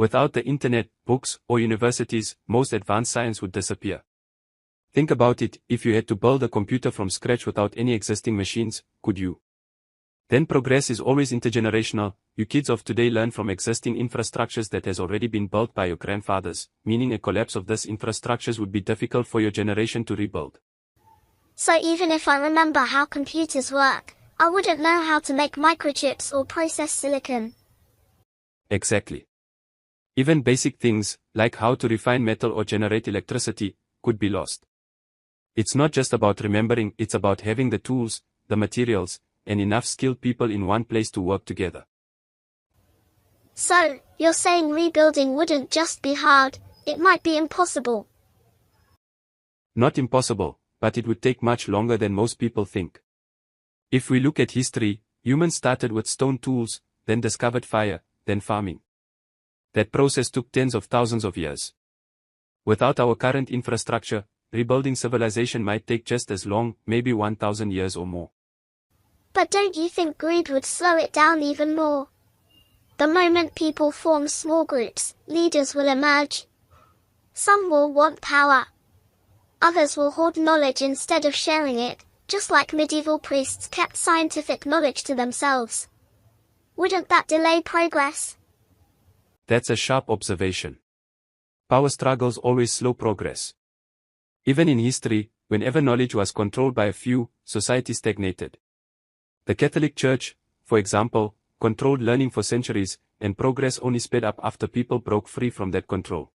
Without the internet, books, or universities, most advanced science would disappear. Think about it, if you had to build a computer from scratch without any existing machines, could you? Then progress is always intergenerational. You kids of today learn from existing infrastructures that has already been built by your grandfathers, meaning a collapse of these infrastructures would be difficult for your generation to rebuild. So even if I remember how computers work, I wouldn't know how to make microchips or process silicon. Exactly. Even basic things, like how to refine metal or generate electricity, could be lost. It's not just about remembering, it's about having the tools, the materials, and enough skilled people in one place to work together. So, you're saying rebuilding wouldn't just be hard, it might be impossible. Not impossible, but it would take much longer than most people think. If we look at history, humans started with stone tools, then discovered fire, then farming. That process took tens of thousands of years. Without our current infrastructure, rebuilding civilization might take just as long, maybe 1,000 years or more. But don't you think greed would slow it down even more? The moment people form small groups, leaders will emerge. Some will want power. Others will hoard knowledge instead of sharing it, just like medieval priests kept scientific knowledge to themselves. Wouldn't that delay progress? That's a sharp observation. Power struggles always slow progress. Even in history, whenever knowledge was controlled by a few, society stagnated. The Catholic Church, for example, controlled learning for centuries, and progress only sped up after people broke free from that control.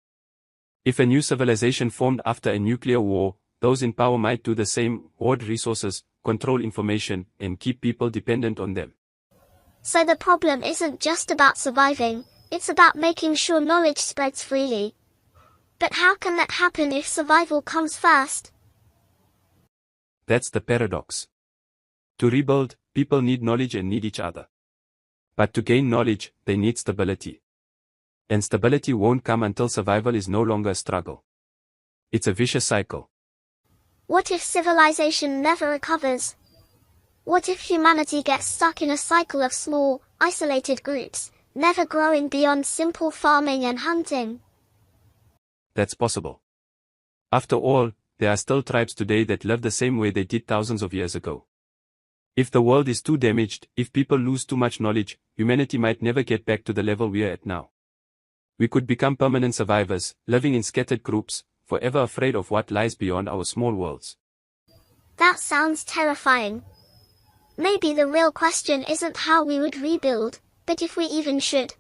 If a new civilization formed after a nuclear war, those in power might do the same, hoard resources, control information, and keep people dependent on them. So the problem isn't just about surviving, it's about making sure knowledge spreads freely. But how can that happen if survival comes first? That's the paradox. To rebuild, people need knowledge and need each other. But to gain knowledge, they need stability. And stability won't come until survival is no longer a struggle. It's a vicious cycle. What if civilization never recovers? What if humanity gets stuck in a cycle of small, isolated groups, never growing beyond simple farming and hunting? That's possible. After all, there are still tribes today that live the same way they did thousands of years ago. If the world is too damaged, if people lose too much knowledge, humanity might never get back to the level we are at now. We could become permanent survivors, living in scattered groups, forever afraid of what lies beyond our small worlds. That sounds terrifying. Maybe the real question isn't how we would rebuild, but if we even should.